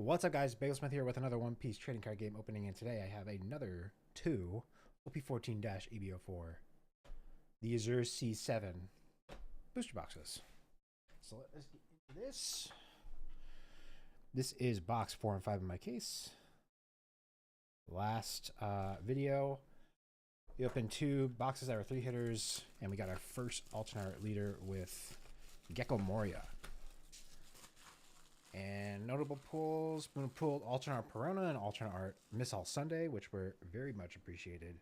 What's up, guys? Bagelsmith here with another One Piece trading card game opening, and today I have another two OP14 EBO4, the Azure C7 booster boxes. So let's get into this. This is box 4 and 5 in my case. Last video, we opened two boxes that were 3 hitters, and we got our first alternate art leader with Gecko Moria. And notable pulls, Moon pulled alternate art Perona and alternate art Miss All Sunday, which were very much appreciated.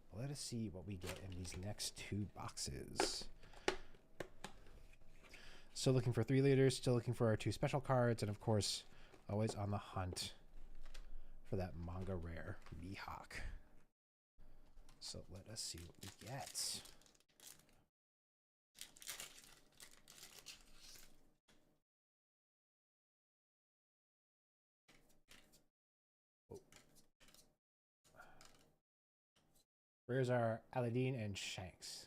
But let us see what we get in these next two boxes. Still looking for 3 leaders, still looking for our 2 special cards, and of course, always on the hunt for that manga rare Mihawk. So let us see what we get. Rares are Aladdin and Shanks.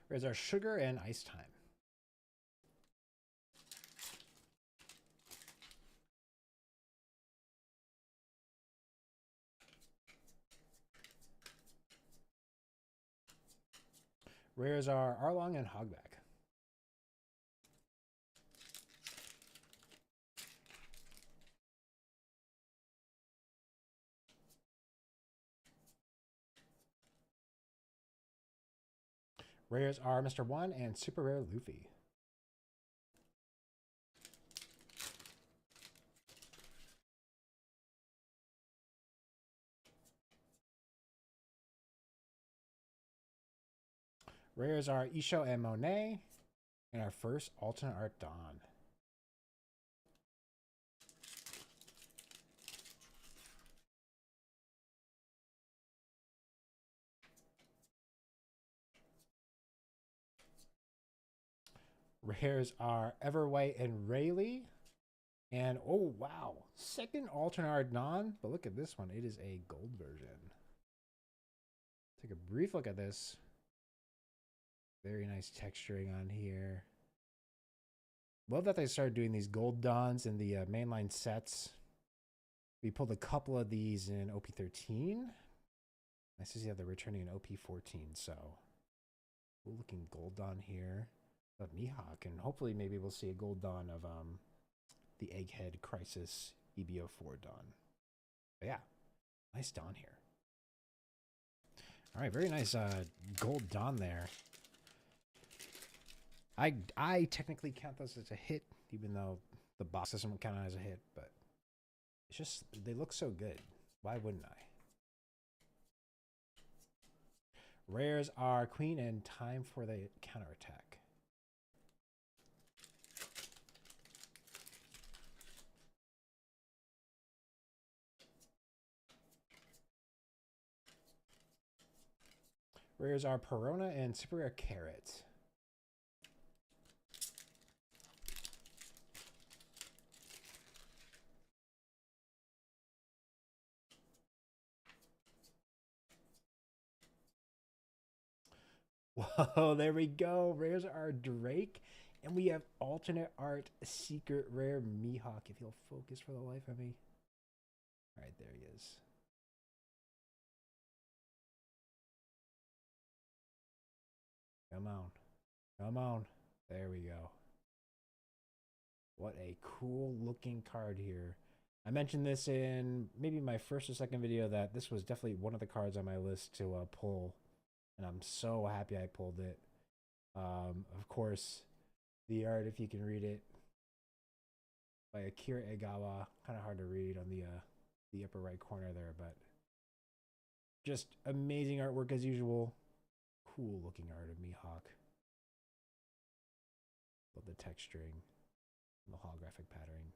Rares are Sugar and Ice Time. Rares are Arlong and Hogback. Rares are Mr. One and Super Rare Luffy. Rares are Isho and Monet, and our first alternate art Dawn. Rares are Everwhite and Rayleigh. And oh wow, second alternate art Dawn, but look at this one. It is a gold version. Take a brief look at this. Very nice texturing on here. Love that they started doing these gold Dawns in the mainline sets. We pulled a couple of these in OP13. Nice to see how they're returning in OP14. So, cool looking gold Dawn here of Mihawk, and hopefully maybe we'll see a gold Dawn of the Egghead Crisis EBO4 Dawn. But yeah, nice Dawn here. All right, very nice gold Dawn there. I technically count those as a hit, even though the box doesn't count it as a hit, but it's just, they look so good. Why wouldn't I? Rares are Queen and Time for the Counterattack. Rares are Perona and Super Rare Carrot. Whoa, there we go. Rares are Drake. And we have alternate art secret rare Mihawk. If he'll focus for the life of me. All right, there he is. Come on. Come on. There we go. What a cool looking card here. I mentioned this in maybe my first or second video that this was definitely one of the cards on my list to pull. And I'm so happy I pulled it. Of course, the art, if you can read it, by Akira Egawa. Kind of hard to read on the upper right corner there, but just amazing artwork as usual. Cool looking art of Mihawk. Love the texturing and the holographic patterning.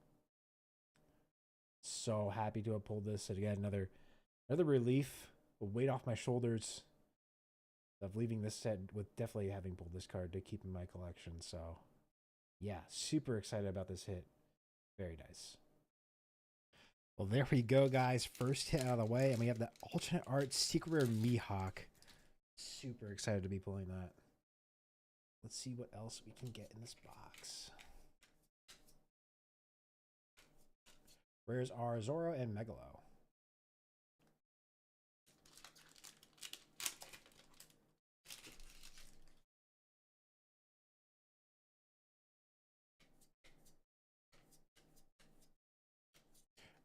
So happy to have pulled this. And again, another relief, a weight off my shoulders of leaving this set with definitely having pulled this card to keep in my collection. So yeah, super excited about this hit. Very nice. Well, there we go, guys. First hit out of the way, and we have the alternate art secret rare Mihawk. Super excited to be pulling that. Let's see what else we can get in this box. Rares are Zoro and Megalo.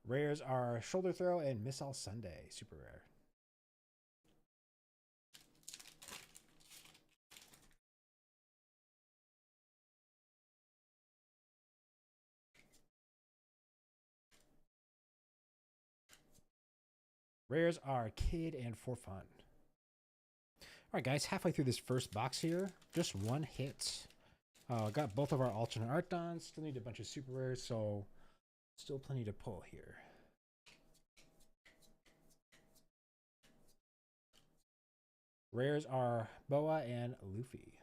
Rares are Shoulder Throw and Missile Sunday. Super rare. Rares are Kid and For Fun. All right, guys, halfway through this first box here, just one hit. Got both of our alternate art dons. Still need a bunch of super rares, so still plenty to pull here. Rares are Boa and Luffy.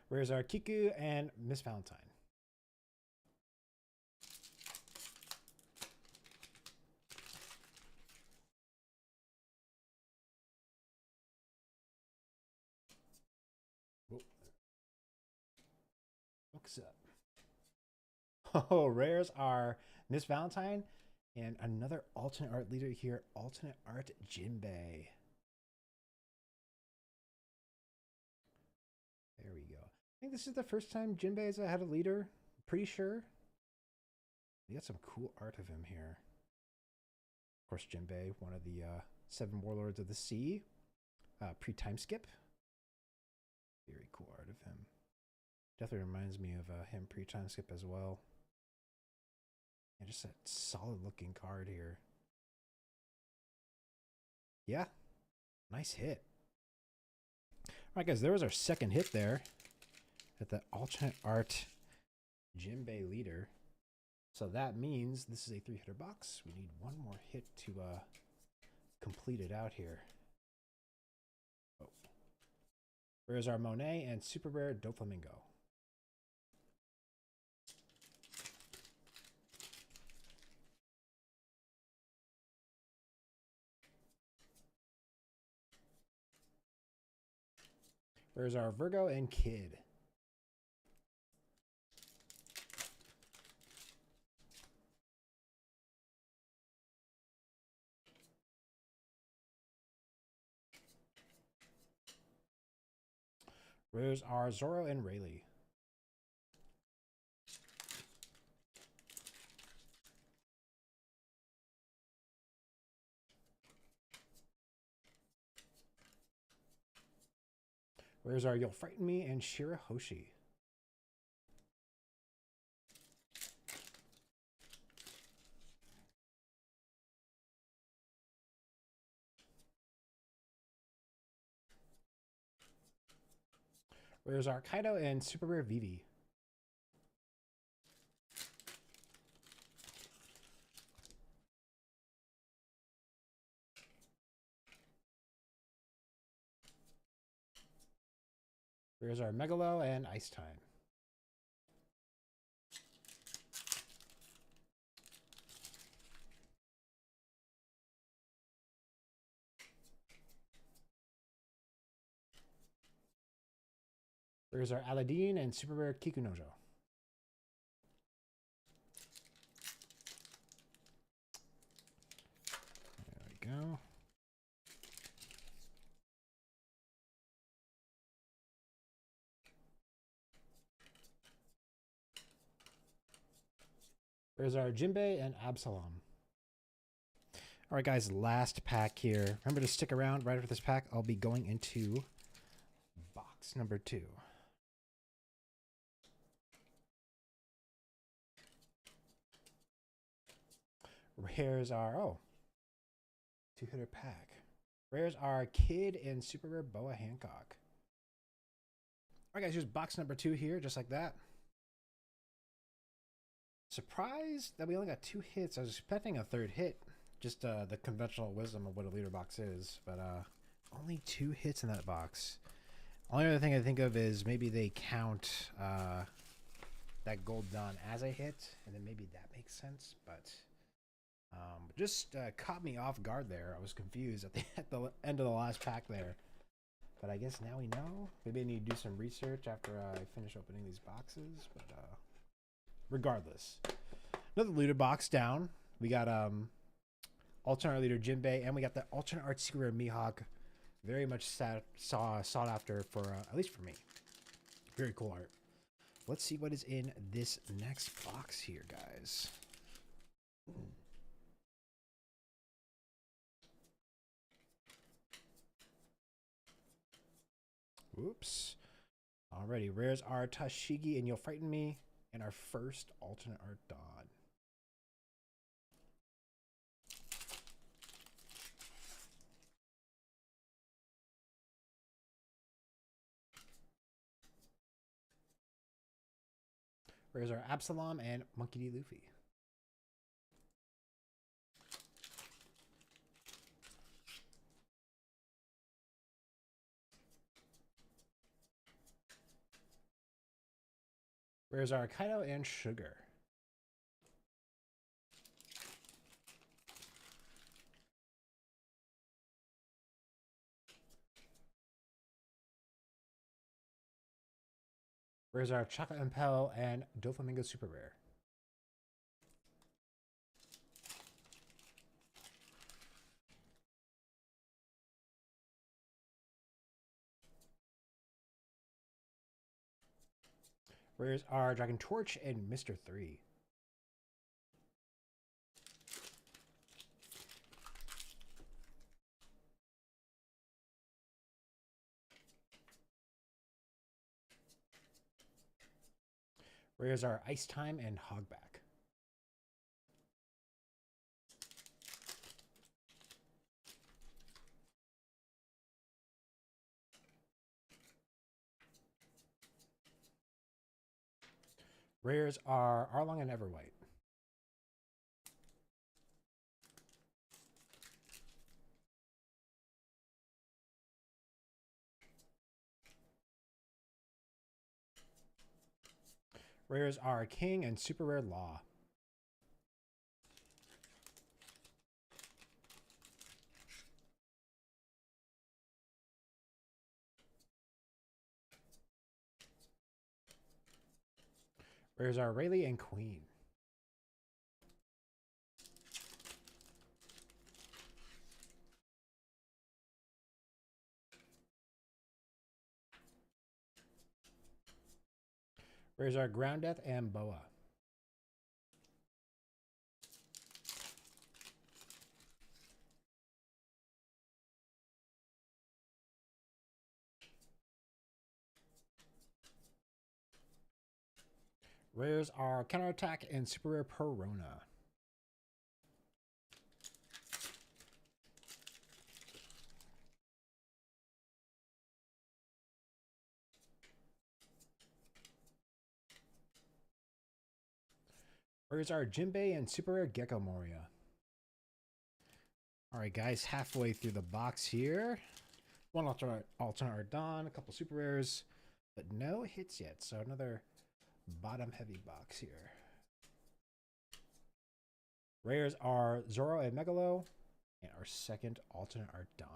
Rares are Kiku and Miss Valentine. What's up? Oh, rares are Miss Valentine and another alternate art leader here, alternate art Jinbei. There we go. I think this is the first time Jinbei has had a leader. Pretty sure. We got some cool art of him here. Of course, Jinbei, one of the 7 warlords of the sea. Pre-time skip. Very cool art of him. Definitely reminds me of him pre-time skip as well. And just a solid looking card here. Yeah. Nice hit. Alright, guys, there was our second hit there at the alternate art Jinbei leader. So that means this is a 3-hitter box. We need one more hit to complete it out here. Oh. Rares are Monet and super rare Doflamingo. Rares are Virgo and Kid. Rares are Zoro and Rayleigh. Rares are You'll Frighten Me and Shirahoshi. Rares are Kaido and super rare Vivi. Rares are Megalo and Ice Time. Rares are Aladdin and super rare Kikunojo. There we go. Rares are Jinbei and Absalom. All right, guys, last pack here. Remember to stick around right after this pack. I'll be going into box number 2. Rares are, 2-hitter pack. Rares are Kid and super rare Boa Hancock. All right, guys, here's box number 2 here, just like that. Surprised that we only got 2 hits. I was expecting a 3rd hit. Just the conventional wisdom of what a leader box is. But only 2 hits in that box. Only other thing I think of is maybe they count that gold done as a hit. And then maybe that makes sense. But just caught me off guard there. I was confused at the end of the last pack there. But I guess now we know. Maybe I need to do some research after I finish opening these boxes. But regardless, another looter box down. We got alternate leader Jinbei, and we got the alternate art secret rare Mihawk. Very much sought after for at least for me. Very cool art. Let's see what is in this next box here, guys. Oops. Alrighty, rares are Tashigi and You'll Frighten Me, and our first alternate art Dawn. Rares are Absalom and Monkey D. Luffy. Rares are Kaido and Sugar. Rares are Chocolate Impel and Doflamingo Super Rare. Rares are Dragon Torch and Mr. 3. Rares are Ice Time and Hogback. Rares are Arlong and Everwhite. Rares are King and Super Rare Law. Rares are Rayleigh and Queen. Rares are Ground Death and Boa. Rares are Counterattack and Super Rare Perona. Rares are Jinbei and Super Rare Gecko Moria. Alright guys, halfway through the box here. One alternate art Dawn, a couple super rares, but no hits yet. So another bottom heavy box here. Rares are Zoro and Megalo, and our second alternate art Dawn.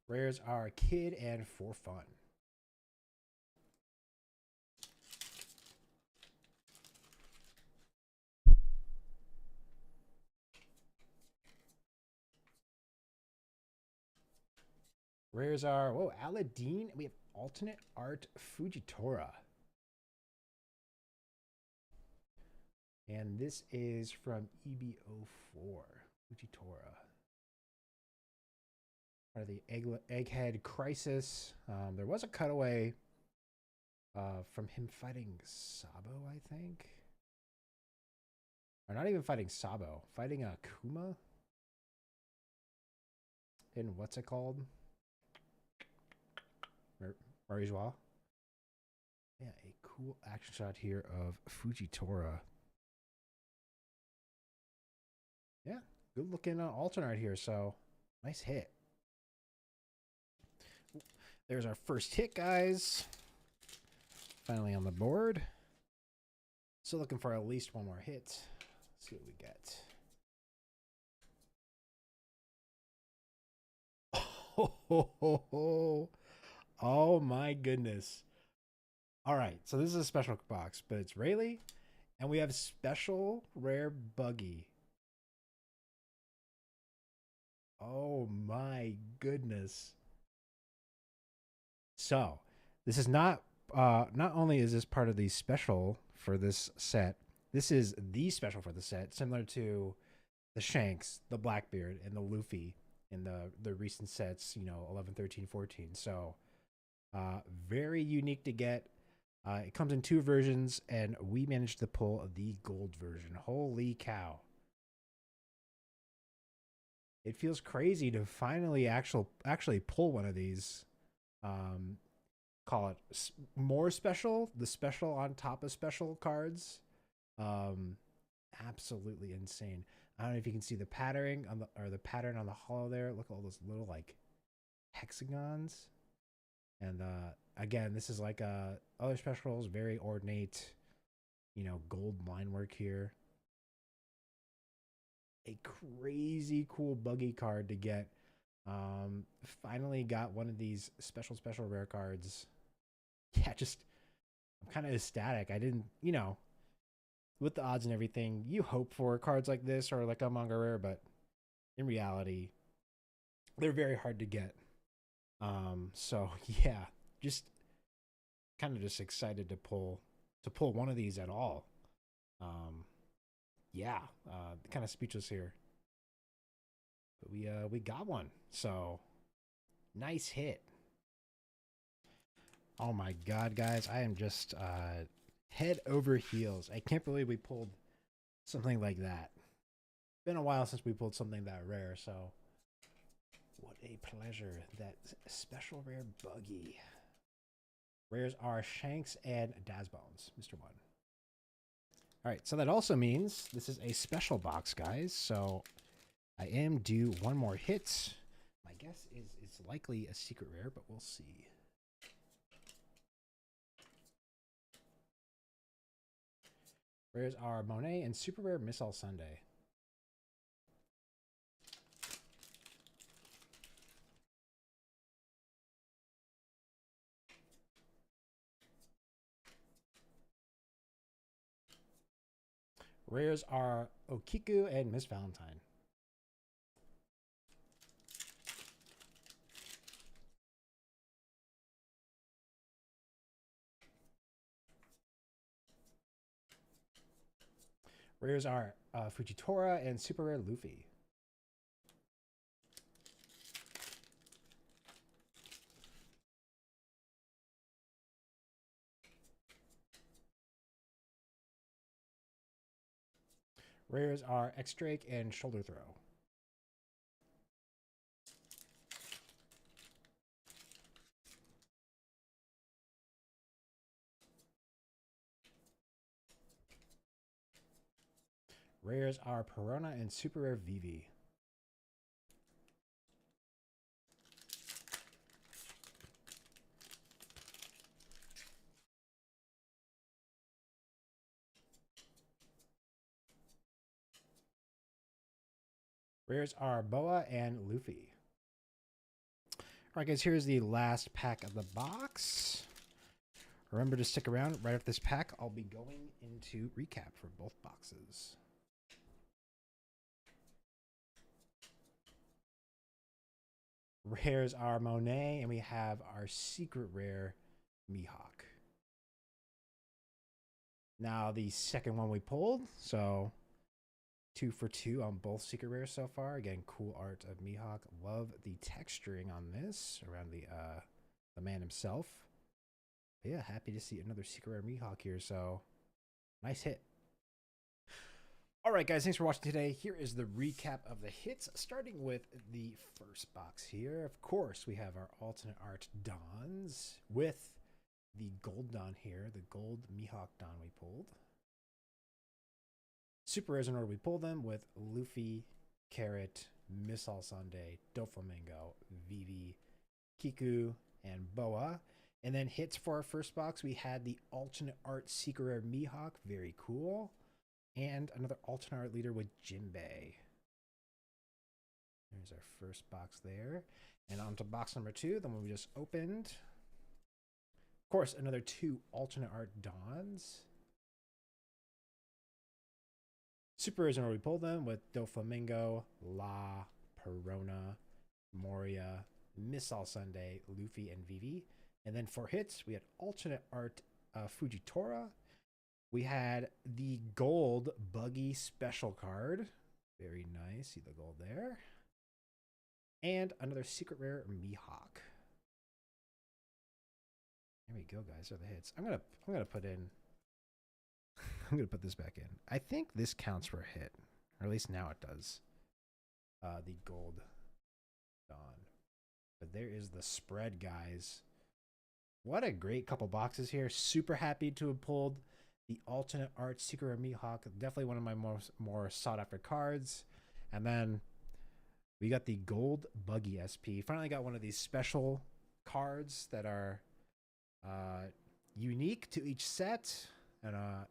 Rares are Kid and For Fun. Rares are, whoa, Aladdin. We have alternate art Fujitora. And this is from EB04, Fujitora. Part of the Egghead Crisis. There was a cutaway from him fighting Sabo, I think. Or not even fighting Sabo. Fighting a Kuma. In what's it called? Marijois. Yeah, a cool action shot here of Fujitora. Yeah, good looking alternate here. So nice hit. There's our first hit, guys. Finally on the board. Still looking for at least one more hit. Let's see what we get. Oh my goodness. All right, so this is a special box, but it's Rayleigh, and we have special rare buggy. Oh my goodness. So, this is not only is this part of the special for this set, this is the special for the set, similar to the Shanks, the Blackbeard, and the Luffy in the recent sets, 11, 13, 14. So, very unique to get. It comes in two versions, and we managed to pull the gold version. Holy cow. It feels crazy to finally actually pull one of these. Call it more special, the special on top of special cards. Absolutely insane. I don't know if you can see the patterning on the pattern on the hollow there. Look at all those little like hexagons. And again, this is like other specials, very ornate, gold line work here. A crazy cool buggy card to get. Finally got one of these special rare cards. Yeah, I'm kind of ecstatic. I didn't, with the odds and everything, you hope for cards like this or like a manga rare, but in reality, they're very hard to get. So yeah, just kind of just excited to pull one of these at all. Yeah, kind of speechless here. But we got one. So nice hit. Oh my god, guys, I am just head over heels. I can't believe we pulled something like that. Been a while since we pulled something that rare, so what a pleasure. That special rare buggy. Rares are Shanks and Dazbones, Mr. One. All right, so that also means this is a special box, guys. So I am due one more hit. My guess is it's likely a secret rare, but we'll see. Rares are Monet and super rare Missile Sunday. Rares are Okiku and Miss Valentine. Rares are Fujitora and super rare Luffy. Rares are X-Drake and Shoulder Throw. Rares are Perona and super rare Vivi. Rares are Boa and Luffy. All right, guys, here's the last pack of the box. Remember to stick around. Right after this pack, I'll be going into recap for both boxes. Rares are Monet, and we have our secret rare Mihawk. Now, the second one we pulled, so 2 for 2 on both secret rares so far. Again, cool art of Mihawk. Love the texturing on this around the man himself. But yeah, happy to see another secret rare Mihawk here. So nice hit. All right, guys, thanks for watching today. Here is the recap of the hits, starting with the first box here. Of course, we have our alternate art Dons with the gold Don here, the gold Mihawk Don we pulled. Super rares in order we pulled them with Luffy, Carrot, Missile Sunday, Doflamingo, Vivi, Kiku, and Boa. And then hits for our first box, we had the alternate art Secret Rare Mihawk, very cool. And another alternate art leader with Jinbei. There's our first box there. And on to box number 2, the one we just opened. Of course, another 2 alternate art Dons. Super rares in order we pulled them with Doflamingo, La, Perona, Moria, Missile Sunday, Luffy, and Vivi. And then for hits, we had alternate art Fujitora. We had the gold Buggy special card. Very nice. See the gold there. And another secret rare Mihawk. There we go, guys. Are the hits. I'm gonna put in. I'm gonna put this back in. I think this counts for a hit, or at least now it does. The gold Dawn. But there is the spread, guys. What a great couple boxes here. Super happy to have pulled the alternate art Secret Rare Mihawk, definitely one of my more sought after cards. And then we got the gold Buggy SP. Finally got one of these special cards that are unique to each set and a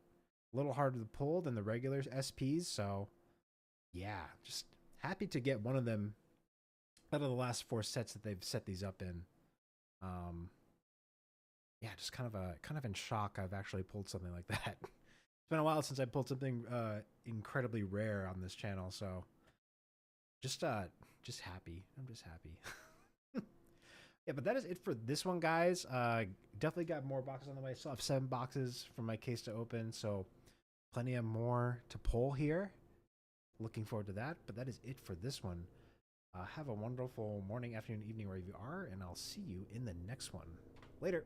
little harder to pull than the regular SPs. So yeah, just happy to get one of them out of the last 4 sets that they've set these up in. Yeah, just kind of in shock I've actually pulled something like that. It's been a while since I pulled something incredibly rare on this channel, so just happy. I'm just happy. Yeah, but that is it for this one, guys. Definitely got more boxes on the way. Still have 7 boxes from my case to open, so plenty of more to pull here. Looking forward to that, but that is it for this one. Have a wonderful morning, afternoon, evening, wherever you are, and I'll see you in the next one. Later.